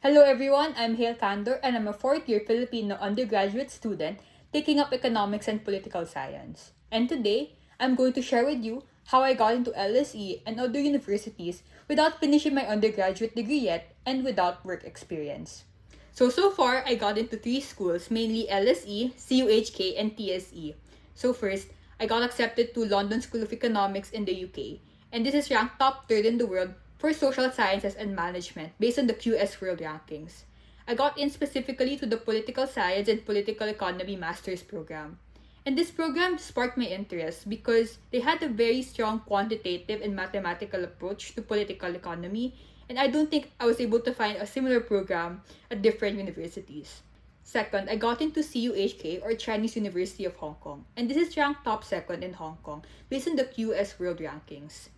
Hello everyone, I'm Hale Candor and I'm a fourth-year Filipino undergraduate student taking up economics and political science. And today, I'm going to share with you how I got into LSE and other universities without finishing my undergraduate degree yet and without work experience. So far, I got into three schools, mainly LSE, CUHK, and TSE. So first, I got accepted to London School of Economics in the UK, and this is ranked top third in the world for social sciences and management based on the QS World Rankings. I got in specifically to the Political Science and Political Economy Master's program. And this program sparked my interest because they had a very strong quantitative and mathematical approach to political economy, and I don't think I was able to find a similar program at different universities. Second, I got into CUHK or Chinese University of Hong Kong, and this is ranked top second in Hong Kong based on the QS World Rankings.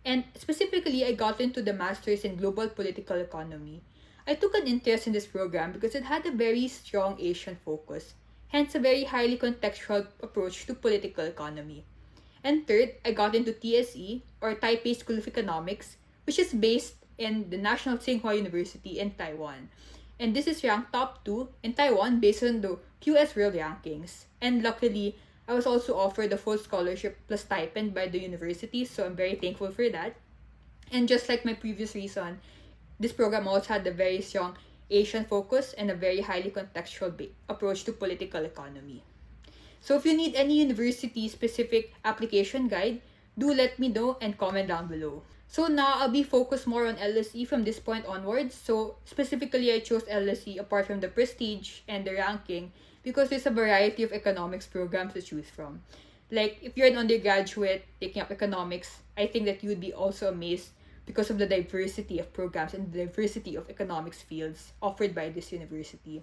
And specifically, I got into the Masters in Global Political Economy. I took an interest in this program because it had a very strong Asian focus, hence a very highly contextual approach to political economy. And third, I got into TSE or Taipei School of Economics, which is based in the National Tsinghua University in Taiwan. And this is ranked top 2 in Taiwan based on the QS World Rankings. And luckily, I was also offered a full scholarship plus stipend by the university, so I'm very thankful for that. And just like my previous reason, this program also had a very strong Asian focus and a very highly contextual approach to political economy. So if you need any university-specific application guide, do let me know and comment down below. So now I'll be focused more on LSE from this point onwards. So specifically, I chose LSE apart from the prestige and the ranking because there's a variety of economics programs to choose from. Like, if you're an undergraduate taking up economics, I think that you would be also amazed because of the diversity of programs and the diversity of economics fields offered by this university.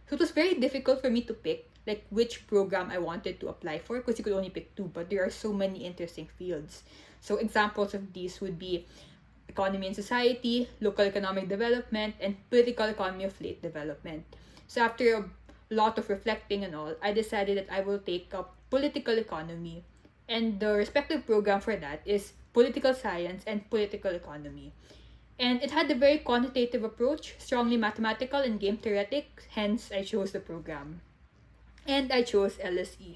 So it was very difficult for me to pick like which program I wanted to apply for because you could only pick two, but there are so many interesting fields. So examples of these would be economy and society, local economic development, and political economy of late development. So after a lot of reflecting and all, I decided that I will take up political economy. And the respective program for that is political science and political economy. And it had a very quantitative approach, strongly mathematical and game theoretic, hence I chose the program. And I chose LSE.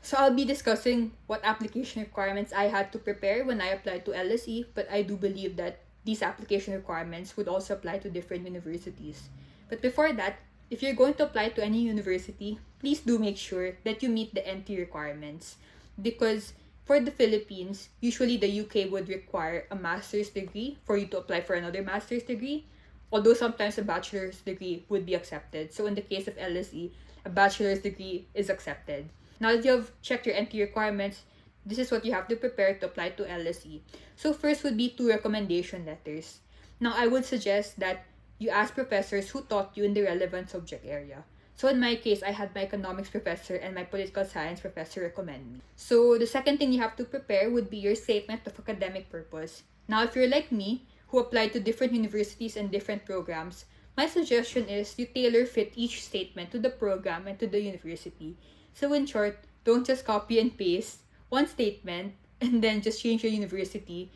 So I'll be discussing what application requirements I had to prepare when I applied to LSE, but I do believe that these application requirements would also apply to different universities. But before that, if you're going to apply to any university, please do make sure that you meet the entry requirements. Because for the Philippines, usually the UK would require a master's degree for you to apply for another master's degree, although sometimes a bachelor's degree would be accepted. So in the case of LSE, a bachelor's degree is accepted. Now that you have checked your entry requirements, this is what you have to prepare to apply to LSE. So first would be 2 recommendation letters. Now I would suggest that you ask professors who taught you in the relevant subject area. So in my case, I had my economics professor and my political science professor recommend me. So the second thing you have to prepare would be your statement of academic purpose. Now if you're like me, who applied to different universities and different programs, my suggestion is you tailor fit each statement to the program and to the university. So in short, don't just copy and paste one statement and then just change your university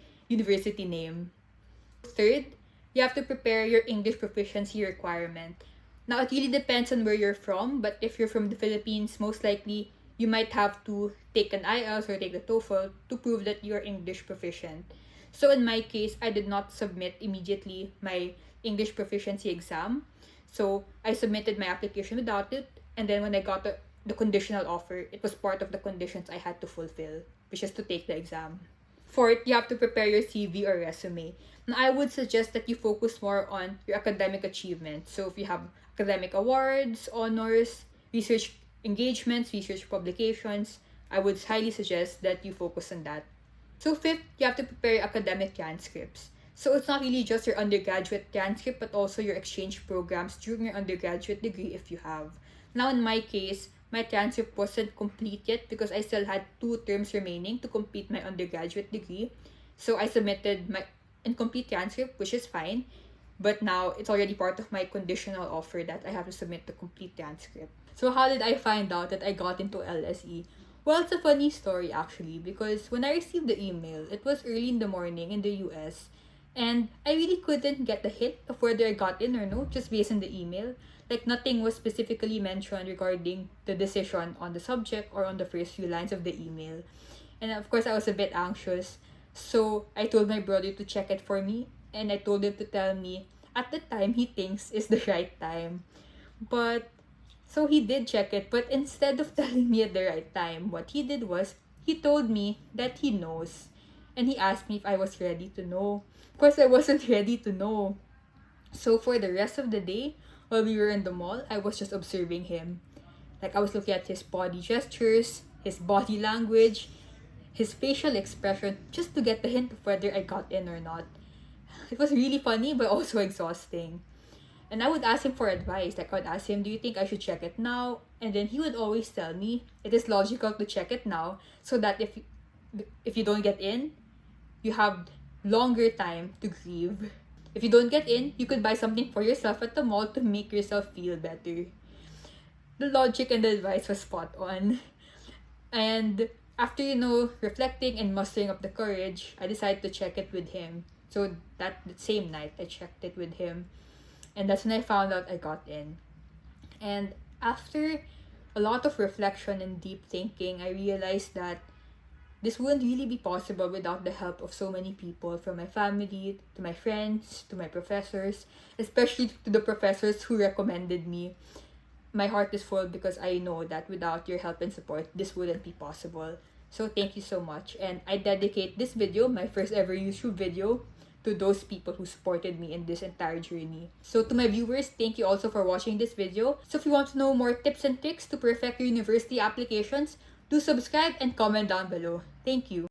name. Third, you have to prepare your English proficiency requirement. Now, it really depends on where you're from, but if you're from the Philippines, most likely you might have to take an IELTS or take the TOEFL to prove that you're English proficient. So in my case, I did not submit immediately my English proficiency exam. So I submitted my application without it, and then when I got the conditional offer, it was part of the conditions I had to fulfill, which is to take the exam. Fourth, you have to prepare your CV or resume. Now, I would suggest that you focus more on your academic achievements. So if you have academic awards, honors, research engagements, research publications, I would highly suggest that you focus on that. So fifth, you have to prepare your academic transcripts. So it's not really just your undergraduate transcript, but also your exchange programs during your undergraduate degree if you have. Now in my case, my transcript wasn't complete yet because I still had 2 terms remaining to complete my undergraduate degree. So I submitted my incomplete transcript, which is fine. But now it's already part of my conditional offer that I have to submit the complete transcript. So how did I find out that I got into LSE? Well, it's a funny story actually because when I received the email, it was early in the morning in the US And I really couldn't get a hint of whether I got in or no, just based on the email. Like, nothing was specifically mentioned regarding the decision on the subject or on the first few lines of the email. And of course, I was a bit anxious. So I told my brother to check it for me, and I told him to tell me at the time he thinks is the right time. But so he did check it, but instead of telling me at the right time, what he did was he told me that he knows. And he asked me if I was ready to know. Of course, I wasn't ready to know. So for the rest of the day, while we were in the mall, I was just observing him. Like, I was looking at his body gestures, his body language, his facial expression, just to get the hint of whether I got in or not. It was really funny, but also exhausting. And I would ask him for advice. Like, I would ask him, do you think I should check it now? And then he would always tell me, it is logical to check it now so that if you don't get in, you have longer time to grieve. If you don't get in, you could buy something for yourself at the mall to make yourself feel better. The logic and the advice was spot on. And after, reflecting and mustering up the courage, I decided to check it with him. So that same night, I checked it with him. And that's when I found out I got in. And after a lot of reflection and deep thinking, I realized that this wouldn't really be possible without the help of so many people, from my family, to my friends, to my professors, especially to the professors who recommended me. My heart is full because I know that without your help and support, this wouldn't be possible. So thank you so much. And I dedicate this video, my first ever YouTube video, to those people who supported me in this entire journey. So to my viewers, thank you also for watching this video. So if you want to know more tips and tricks to perfect your university applications, do subscribe and comment down below. Thank you.